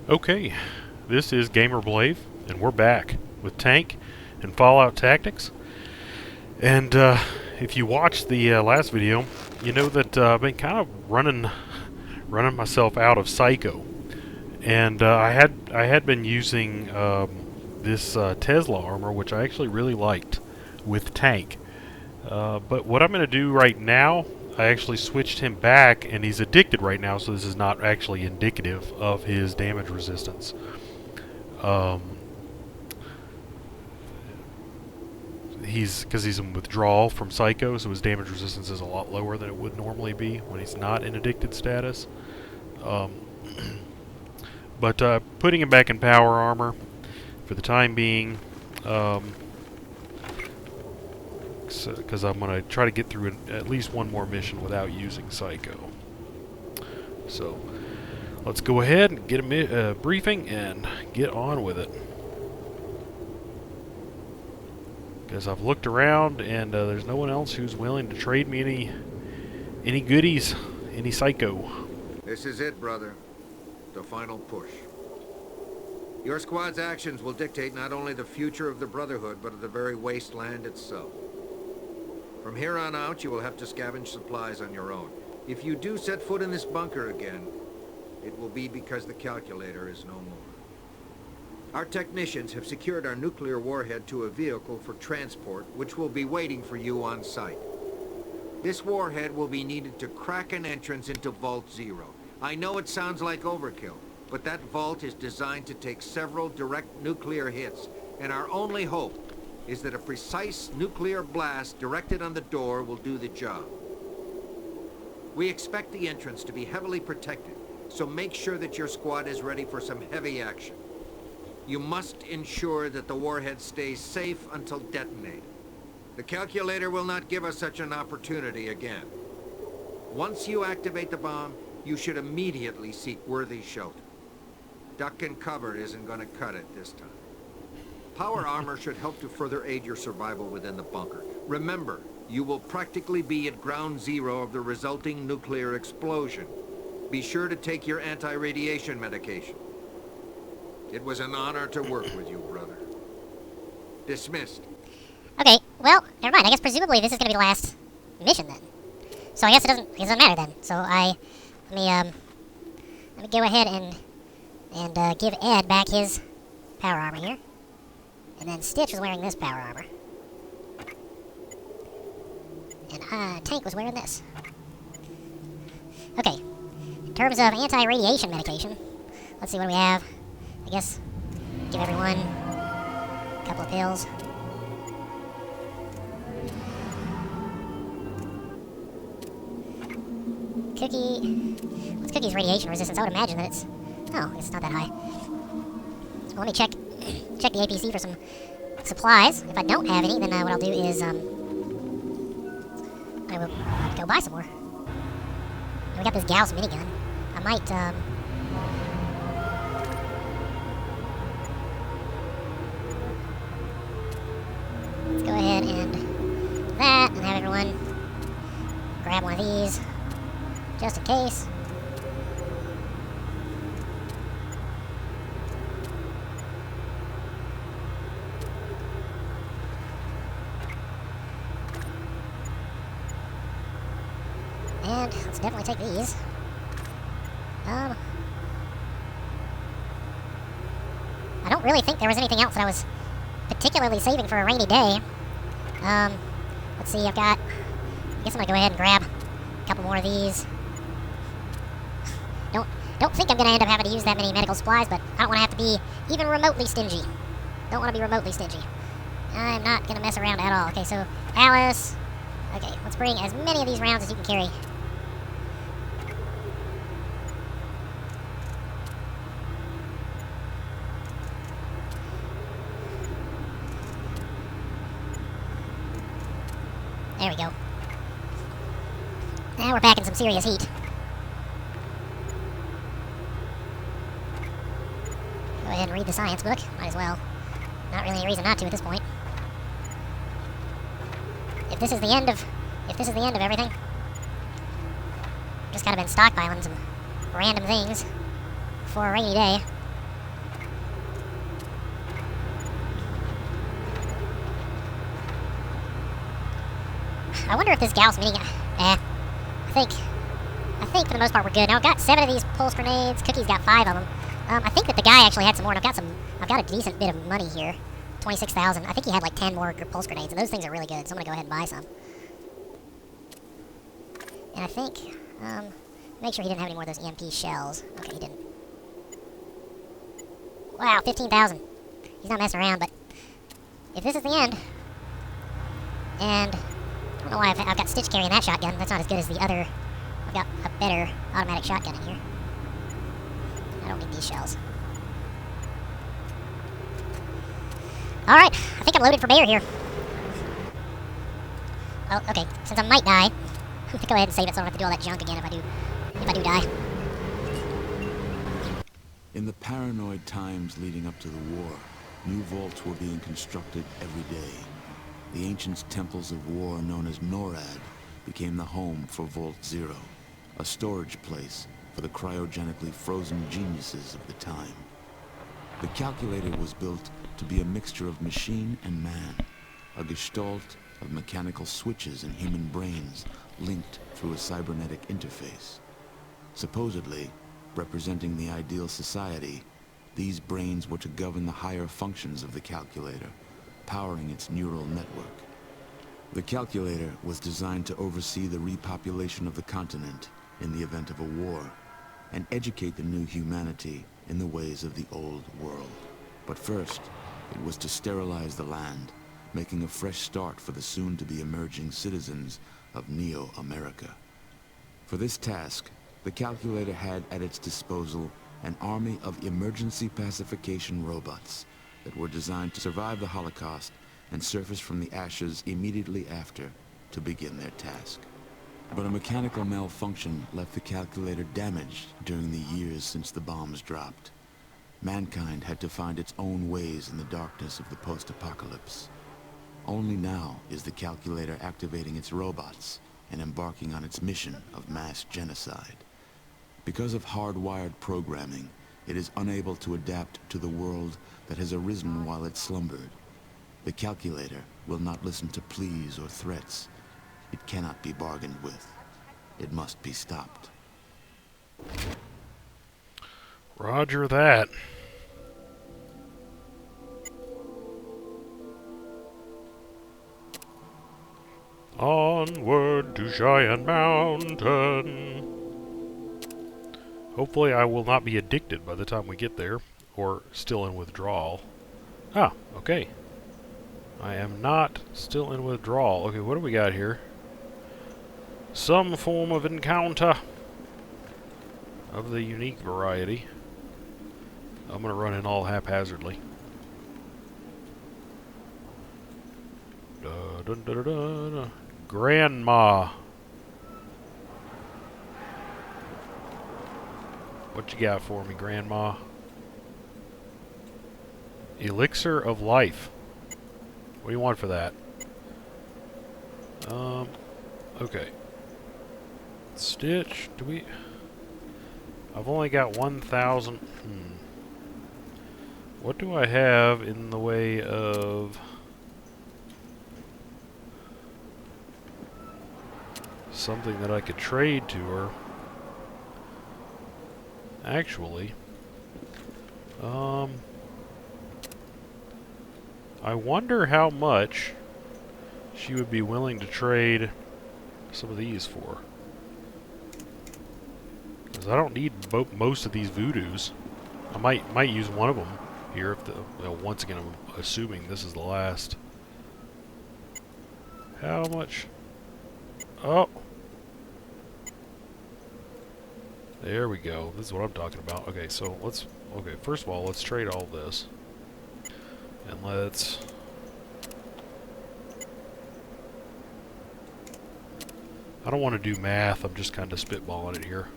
Okay, this is Gamer Blave, and we're back with Tank and Fallout Tactics. And if you watched the last video, you know that I've been kind of running myself out of Psycho, and I had been using this Tesla armor, which I actually really liked with Tank. But what I'm going to do right now, I actually switched him back, and he's addicted right now, so this is not actually indicative of his damage resistance. Because he's in withdrawal from Psycho, so his damage resistance is a lot lower than it would normally be when he's not in addicted status. But putting him back in power armor for the time being, because I'm going to try to get through at least one more mission without using Psycho. So, let's go ahead and get a briefing and get on with it. Because I've looked around and there's no one else who's willing to trade me any goodies, any Psycho. This is it, brother. The final push. Your squad's actions will dictate not only the future of the Brotherhood, but of the very wasteland itself. From here on out, you will have to scavenge supplies on your own. If you do set foot in this bunker again, it will be because the calculator is no more. Our technicians have secured our nuclear warhead to a vehicle for transport, which will be waiting for you on site. This warhead will be needed to crack an entrance into Vault Zero. I know it sounds like overkill, but that vault is designed to take several direct nuclear hits, and our only hope is that a precise nuclear blast directed on the door will do the job. We expect the entrance to be heavily protected, so make sure that your squad is ready for some heavy action. You must ensure that the warhead stays safe until detonated. The calculator will not give us such an opportunity again. Once you activate the bomb, you should immediately seek worthy shelter. Duck and cover isn't going to cut it this time. Power armor should help to further aid your survival within the bunker. Remember, you will practically be at ground zero of the resulting nuclear explosion. Be sure to take your anti-radiation medication. It was an honor to work with you, brother. Dismissed. Okay, well, never mind. I guess presumably this is going to be the last mission then. So I guess it doesn't matter then. So let me go ahead and give Ed back his power armor here. And then Stitch was wearing this power armor. And Tank was wearing this. Okay. In terms of anti-radiation medication, let's see what we have. I guess give everyone a couple of pills. Cookie. What's Cookie's radiation resistance? I would imagine that it's... Oh, it's not that high. So let me check the APC for some supplies. If I don't have any, then what I'll do is I will go buy some more. And we got this Gauss minigun. I might let's go ahead and do that and have everyone grab one of these just in case. And let's definitely take these. I don't really think there was anything else that I was particularly saving for a rainy day. Let's see, I guess I'm gonna go ahead and grab a couple more of these. Don't think I'm gonna end up having to use that many medical supplies, but I don't want to have to be even remotely stingy. Don't want to be remotely stingy. I'm not gonna mess around at all. Okay, so Alice. Okay, let's bring as many of these rounds as you can carry. There we go. Now we're packing some serious heat. Go ahead and read the science book. Might as well. Not really any reason not to at this point. If this is the end of everything, just kind of been stockpiling some random things for a rainy day. I wonder if this Gauss mini... I think for the most part we're good. Now I've got 7 of these pulse grenades. Cookie's got 5 of them. I think that the guy actually had some more, and I've got a decent bit of money here. 26,000. I think he had like 10 more pulse grenades, and those things are really good, so I'm gonna go ahead and buy some. And I think, make sure he didn't have any more of those EMP shells. Okay, he didn't. Wow, 15,000. He's not messing around, but if this is the end, and I don't know why I've got Stitch carrying that shotgun. That's not as good as the other. I've got a better automatic shotgun in here. I don't need these shells. Alright, I think I'm loaded for bear here. Oh, okay, since I might die, I'm gonna go ahead and save it so I don't have to do all that junk again if I do die. In the paranoid times leading up to the war, new vaults were being constructed every day. The ancient temples of war known as NORAD became the home for Vault Zero, a storage place for the cryogenically frozen geniuses of the time. The calculator was built to be a mixture of machine and man, a gestalt of mechanical switches and human brains linked through a cybernetic interface. Supposedly, representing the ideal society, these brains were to govern the higher functions of the calculator, powering its neural network. The calculator was designed to oversee the repopulation of the continent in the event of a war, and educate the new humanity in the ways of the old world. But first, it was to sterilize the land, making a fresh start for the soon-to-be emerging citizens of Neo-America. For this task, the calculator had at its disposal an army of emergency pacification robots that were designed to survive the Holocaust and surface from the ashes immediately after to begin their task. But a mechanical malfunction left the calculator damaged during the years since the bombs dropped. Mankind had to find its own ways in the darkness of the post-apocalypse. Only now is the calculator activating its robots and embarking on its mission of mass genocide. Because of hardwired programming, it is unable to adapt to the world that has arisen while it slumbered. The calculator will not listen to pleas or threats. It cannot be bargained with. It must be stopped. Roger that. Onward to Cheyenne Mountain. Hopefully I will not be addicted by the time we get there, or still in withdrawal. Ah, okay. I am not still in withdrawal. Okay, what do we got here? Some form of encounter of the unique variety. I'm gonna run in all haphazardly. Dun, dun, dun, dun. Grandma. What you got for me, Grandma? Elixir of life. What do you want for that? Okay. Stitch, do we... I've only got 1,000... What do I have in the way of... something that I could trade to her? Actually... I wonder how much she would be willing to trade some of these for. Because I don't need most of these voodoos. I might use one of them here if the... Well, once again, I'm assuming this is the last. How much? Oh! There we go. This is what I'm talking about. Okay, so let's... Okay, first of all, let's trade all this. And let's... I don't want to do math, I'm just kind of spitballing it here.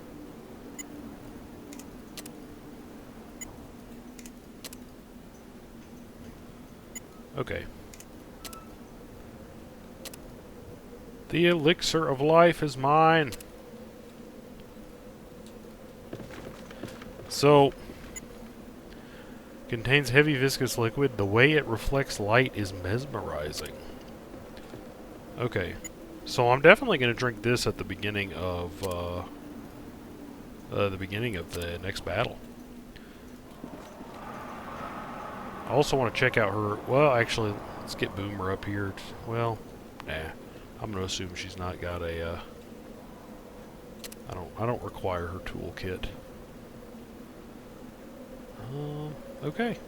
Okay. The elixir of life is mine. So... Contains heavy viscous liquid. The way it reflects light is mesmerizing. Okay. So I'm definitely going to drink this at the beginning of the next battle. I also want to check out her. Well, actually, let's get Boomer up here. Well, nah. I'm going to assume she's not got a. I don't require her toolkit. Okay.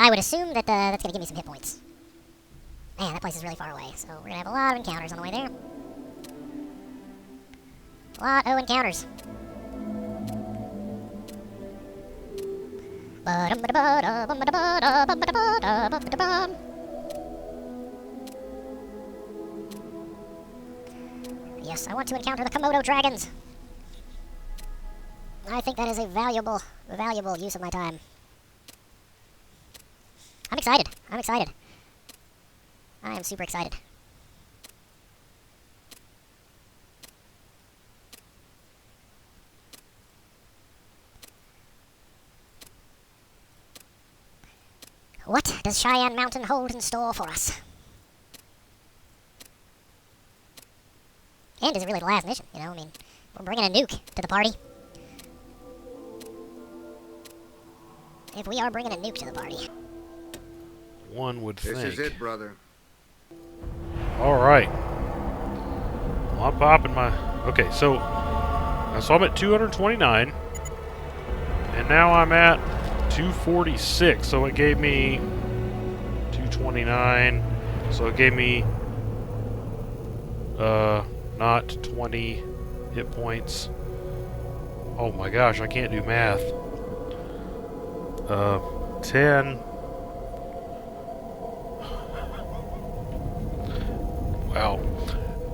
I would assume that that's going to give me some hit points. Man, that place is really far away, so we're going to have a lot of encounters on the way there. A lot of encounters. Yes, I want to encounter the Komodo dragons. I think that is a valuable use of my time. I'm excited. I'm excited. I am super excited. What does Cheyenne Mountain hold in store for us? And is it really the last mission? You know, I mean, we're bringing a nuke to the party. If we are bringing a nuke to the party. One would think. This is it, brother. Alright. Well, I'm popping my... Okay, so I'm at 229. And now I'm at 246. So it gave me 229. So it gave me not 20 hit points. Oh my gosh, I can't do math. 10. Wow.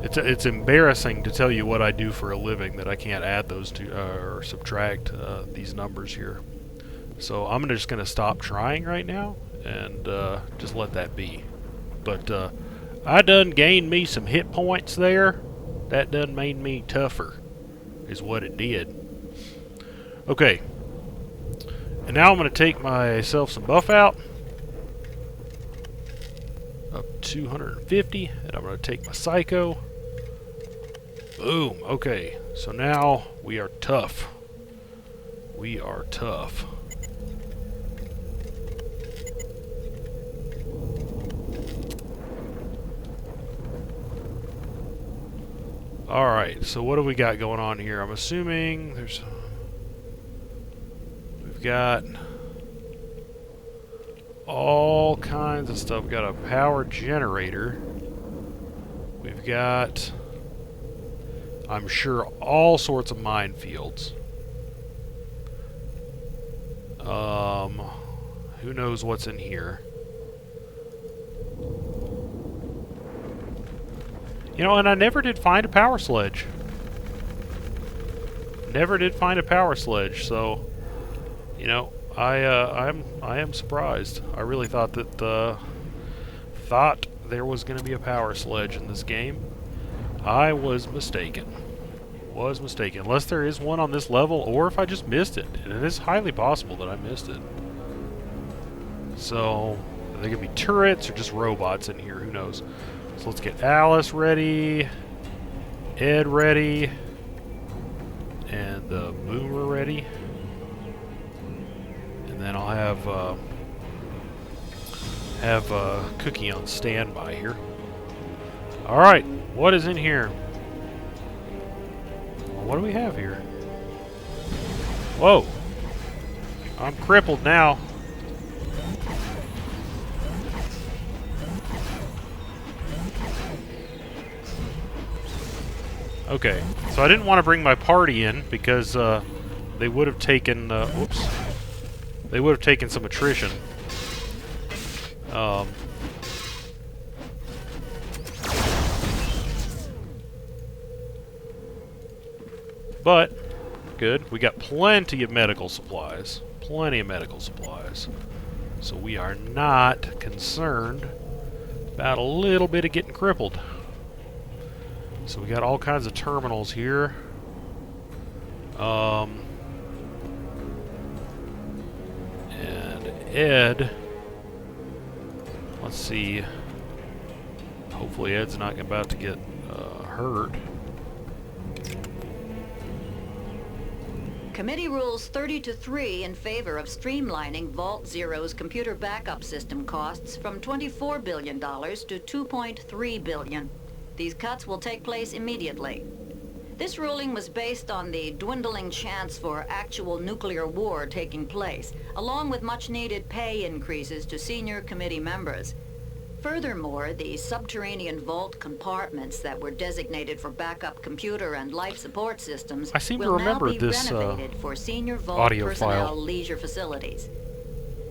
It's embarrassing to tell you what I do for a living that I can't add those two or subtract these numbers here. So I'm just going to stop trying right now and just let that be. But I done gained me some hit points there. That done made me tougher, is what it did. Okay. And now I'm going to take myself some buff out. Up 250. And I'm going to take my psycho. Boom. Okay. So now we are tough. We are tough. Alright, so what do we got going on here? I'm assuming we've got all kinds of stuff. We've got a power generator. We've got, I'm sure, all sorts of minefields. Who knows what's in here? You know, and I never did find a power sledge. Never did find a power sledge, so you know, I am surprised. I really thought that there was going to be a power sledge in this game. I was mistaken. Unless there is one on this level, or if I just missed it, and it is highly possible that I missed it. So they could be turrets or just robots in here. Who knows? So let's get Alice ready, Ed ready, and the Boomer ready. And then I'll have Cookie on standby here. Alright, what is in here? Well, what do we have here? Whoa! I'm crippled now. Okay, so I didn't want to bring my party in because they would have taken, whoops, they would have taken some attrition. But, good, we got plenty of medical supplies. Plenty of medical supplies. So we are not concerned about a little bit of getting crippled. So we got all kinds of terminals here. And Ed, let's see. Hopefully Ed's not about to get hurt. Committee rules 30-3 in favor of streamlining Vault Zero's computer backup system costs from $24 billion to $2.3 billion. These cuts will take place immediately. This ruling was based on the dwindling chance for actual nuclear war taking place, along with much-needed pay increases to senior committee members. Furthermore, the subterranean vault compartments that were designated for backup computer and life support systems I seem to will now remember be this renovated for senior vault audio personnel file. leisure facilities.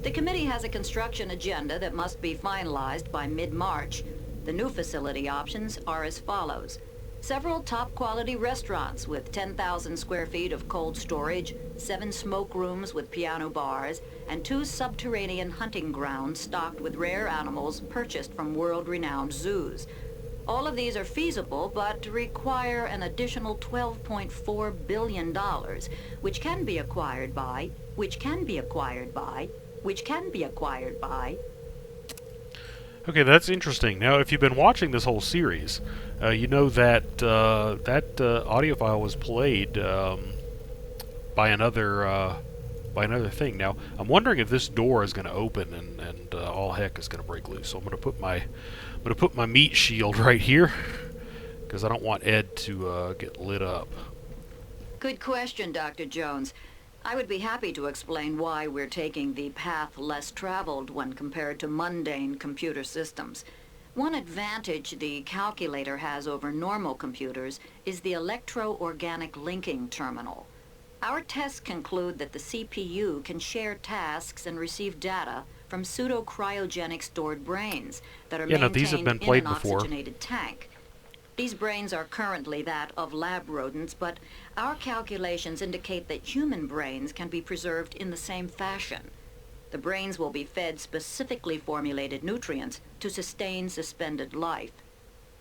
The committee has a construction agenda that must be finalized by mid-March. The new facility options are as follows. Several top-quality restaurants with 10,000 square feet of cold storage, 7 smoke rooms with piano bars, and 2 subterranean hunting grounds stocked with rare animals purchased from world-renowned zoos. All of these are feasible, but require an additional $12.4 billion, which can be acquired by. Okay, that's interesting. Now, if you've been watching this whole series, you know that that audio file was played by another thing. Now, I'm wondering if this door is going to open and all heck is going to break loose. So I'm going to put my meat shield right here because I don't want Ed to get lit up. Good question, Dr. Jones. I would be happy to explain why we're taking the path less traveled when compared to mundane computer systems. One advantage the calculator has over normal computers is the electro-organic linking terminal. Our tests conclude that the CPU can share tasks and receive data from pseudo-cryogenic stored brains that are maintained these have been in played an before. oxygenated tank. These brains are currently that of lab rodents, but our calculations indicate that human brains can be preserved in the same fashion. The brains will be fed specifically formulated nutrients to sustain suspended life.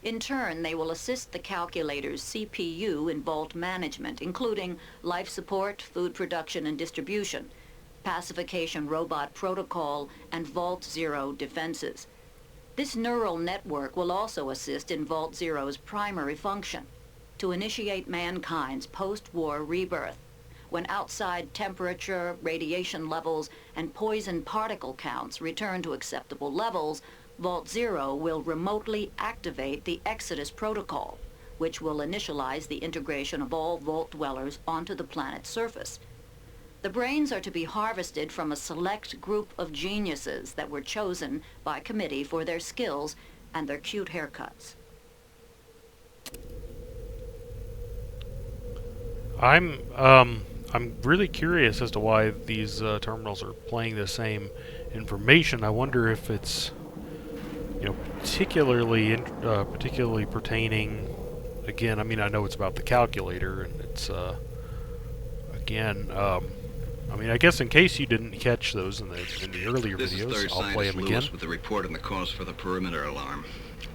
In turn, they will assist the calculator's CPU in vault management, including life support, food production and distribution, pacification robot protocol, and Vault Zero defenses. This neural network will also assist in Vault Zero's primary function, to initiate mankind's post-war rebirth. When outside temperature, radiation levels, and poison particle counts return to acceptable levels, Vault Zero will remotely activate the Exodus protocol, which will initialize the integration of all Vault dwellers onto the planet's surface. The brains are to be harvested from a select group of geniuses that were chosen by committee for their skills and their cute haircuts. I'm really curious as to why these terminals are playing the same information. I wonder if it's, particularly pertaining. Again, I mean, I know it's about the calculator, and it's again. I guess in case you didn't catch those in the earlier This videos, is Third I'll play Scientist them Lewis again. with the report on the cause for the perimeter alarm.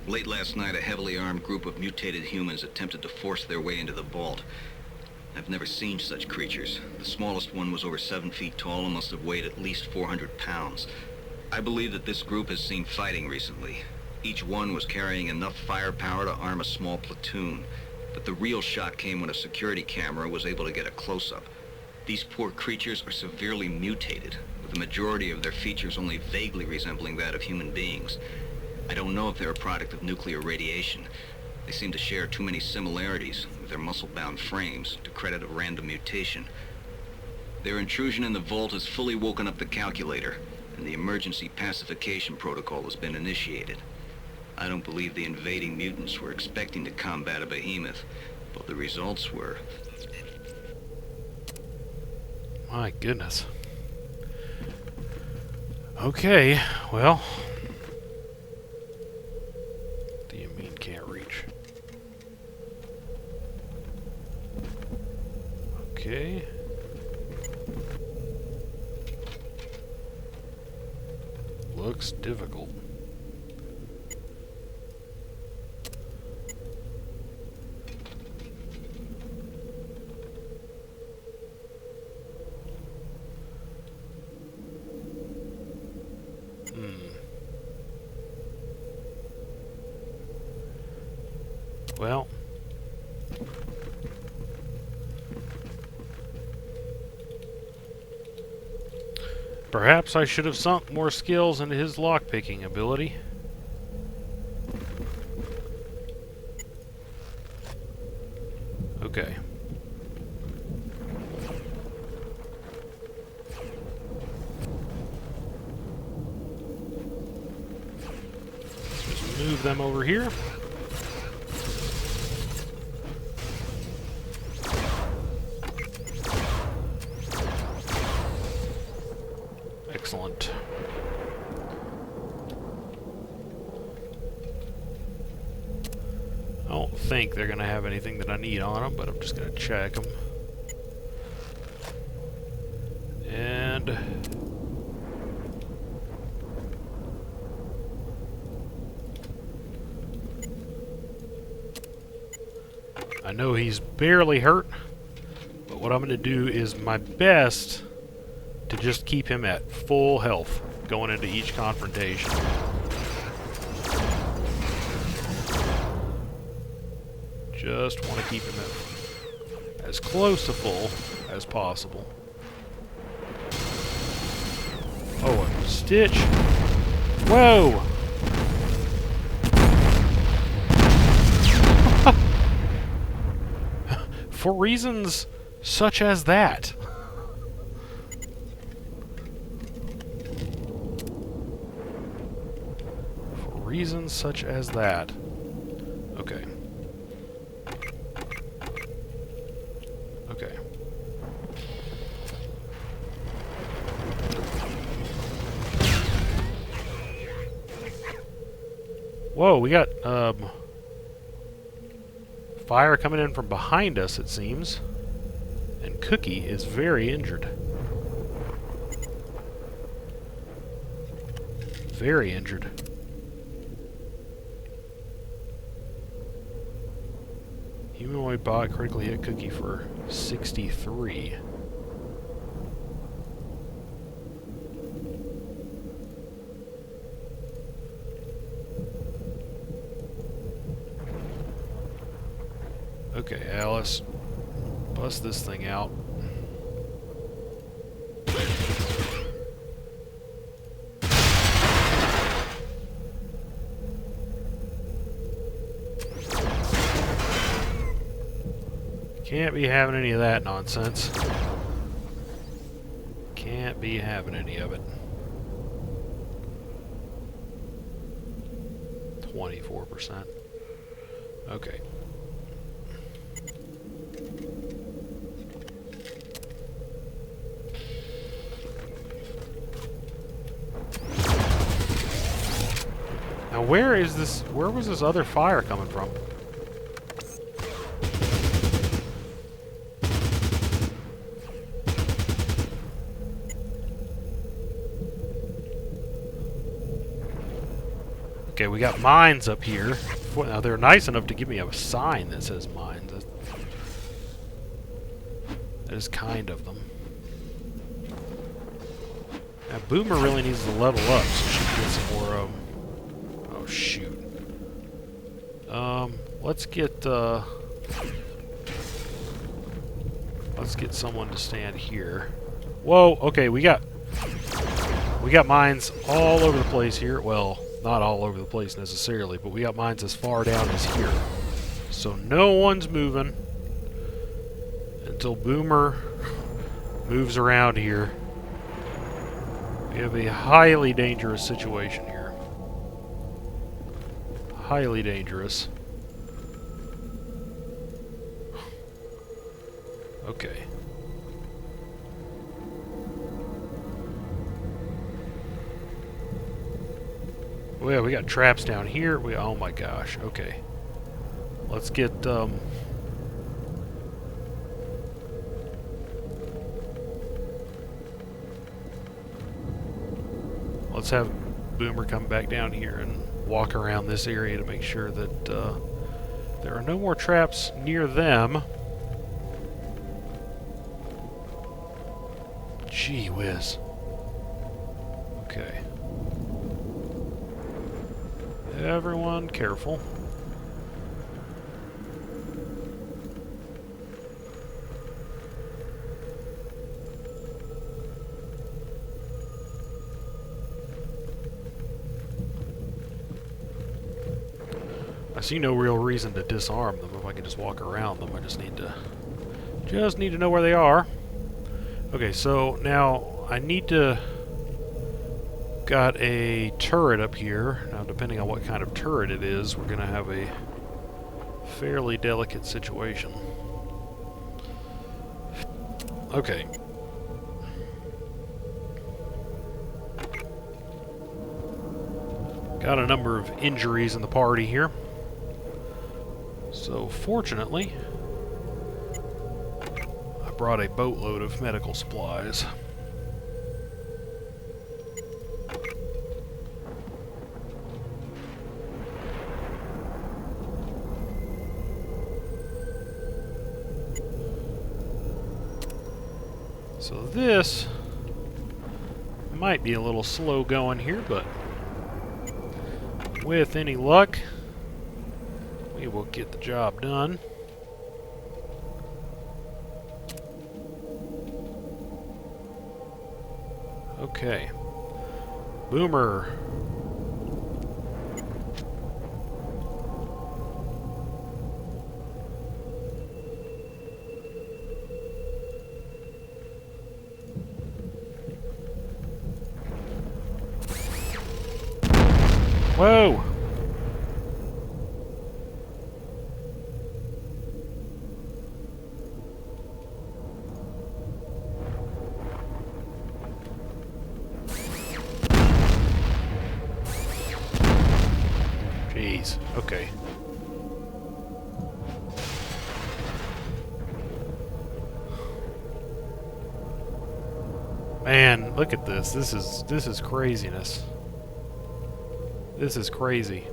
Late last night, a heavily armed group of mutated humans attempted to force their way into the vault. I've never seen such creatures. The smallest one was over 7 feet tall and must have weighed at least 400 pounds. I believe that this group has seen fighting recently. Each one was carrying enough firepower to arm a small platoon. But the real shot came when a security camera was able to get a close-up. These poor creatures are severely mutated, with the majority of their features only vaguely resembling that of human beings. I don't know if they're a product of nuclear radiation. They seem to share too many similarities with their muscle-bound frames to credit a random mutation. Their intrusion in the vault has fully woken up the calculator, and the emergency pacification protocol has been initiated. I don't believe the invading mutants were expecting to combat a behemoth, but the results were... My goodness. Okay, well. What do you mean can't reach? Okay. Looks difficult. Well. Perhaps I should have sunk more skills into his lockpicking ability. Okay. Just move them over here. Excellent. I don't think they're going to have anything that I need on them, but I'm just going to check them. And I know he's barely hurt, but what I'm going to do is my best to just keep him at full health going into each confrontation. Just want to keep him at as close to full as possible. Oh, a stitch. Whoa! For reasons such as that. For reasons such as that. Okay. Okay. Whoa, we got, fire coming in from behind us, it seems. And Cookie is very injured. Very injured. Humanoid bot critically hit Cookie for 63. Okay, Alice. Bust this thing out. Can't be having any of that nonsense. Can't be having any of it. 24%. Okay. Now where was this other fire coming from? Okay, we got mines up here. Now they're nice enough to give me a sign that says mines. That is kind of them. Now Boomer really needs to level up so she can get some more oh shoot. Let's get someone to stand here. Whoa, okay, we got mines all over the place here. Well, not all over the place necessarily, but we got mines as far down as here. So no one's moving until Boomer moves around here. We have a highly dangerous situation here. Highly dangerous. Okay. Well, we got traps down here. Oh my gosh. Okay. Let's get let's have Boomer come back down here and walk around this area to make sure that there are no more traps near them. Gee whiz. Okay. Everyone careful. I see no real reason to disarm them if I can just walk around them. I just need to know where they are. Okay, so now I need to... Got a turret up here. Now, depending on what kind of turret it is, we're going to have a fairly delicate situation. Okay. Got a number of injuries in the party here. So, fortunately, I brought a boatload of medical supplies. So this might be a little slow going here, but with any luck, we will get the job done. Okay. Boomer. Whoa! Jeez, okay. Man, look at this. This is craziness. This is crazy.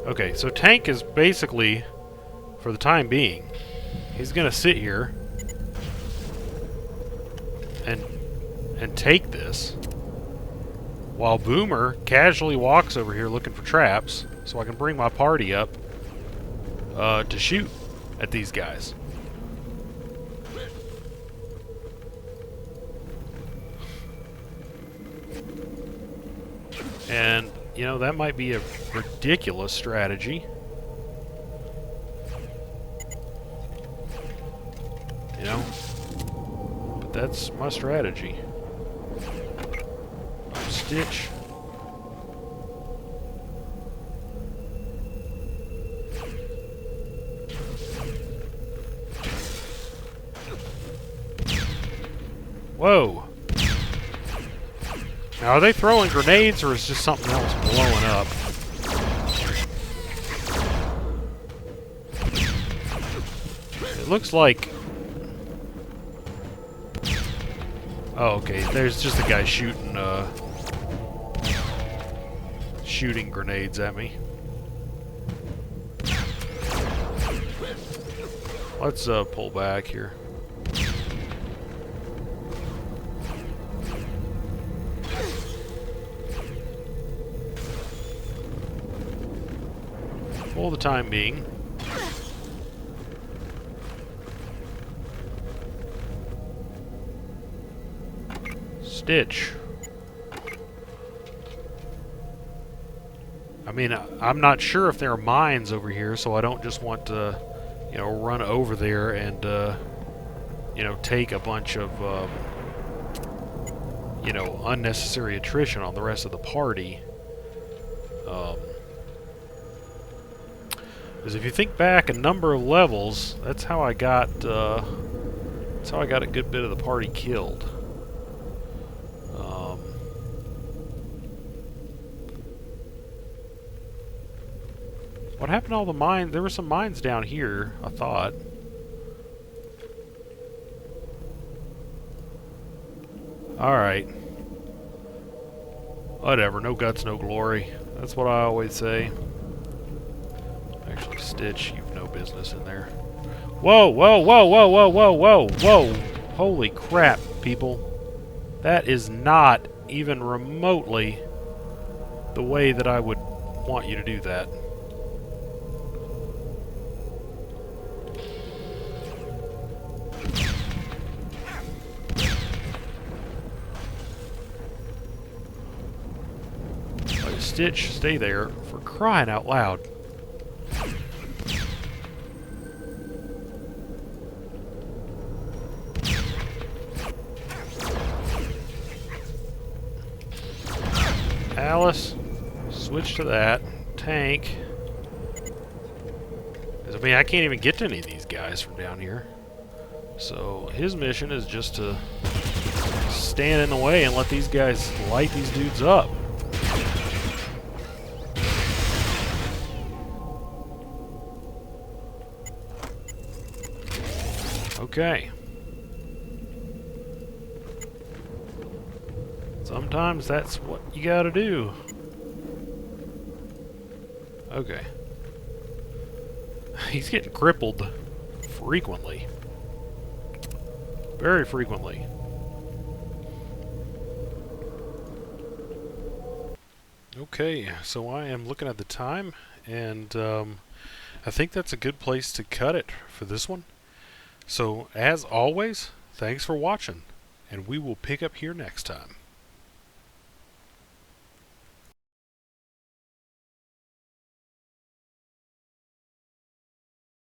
Okay, so Tank is basically, for the time being, he's gonna sit here and take this, while Boomer casually walks over here looking for traps, so I can bring my party up to shoot at these guys. And you know, that might be a ridiculous strategy. You know? But that's my strategy. Stitch. Whoa! Now, are they throwing grenades, or is just something else blowing up? It looks like... Oh, okay. There's just a guy shooting, shooting grenades at me. Let's, pull back here. For the time being. Stitch. I mean, I'm not sure if there are mines over here, so I don't just want to, you know, run over there and, you know, take a bunch of, you know, unnecessary attrition on the rest of the party. Because if you think back a number of levels, that's how I got a good bit of the party killed. What happened to all the mines? There were some mines down here, I thought. Alright. Whatever, no guts, no glory. That's what I always say. Actually, Stitch, you've no business in there. Whoa, whoa, whoa, whoa, whoa, whoa, whoa, whoa! Holy crap, people. That is not even remotely the way that I would want you to do that. Stitch, stay there, for crying out loud. Alice, switch to that. Tank. I mean, I can't even get to any of these guys from down here. So his mission is just to stand in the way and let these guys light these dudes up. Okay. Sometimes that's what you gotta do. Okay. He's getting crippled frequently. Very frequently. Okay, so I am looking at the time, and I think that's a good place to cut it for this one. So, as always, thanks for watching, and we will pick up here next time.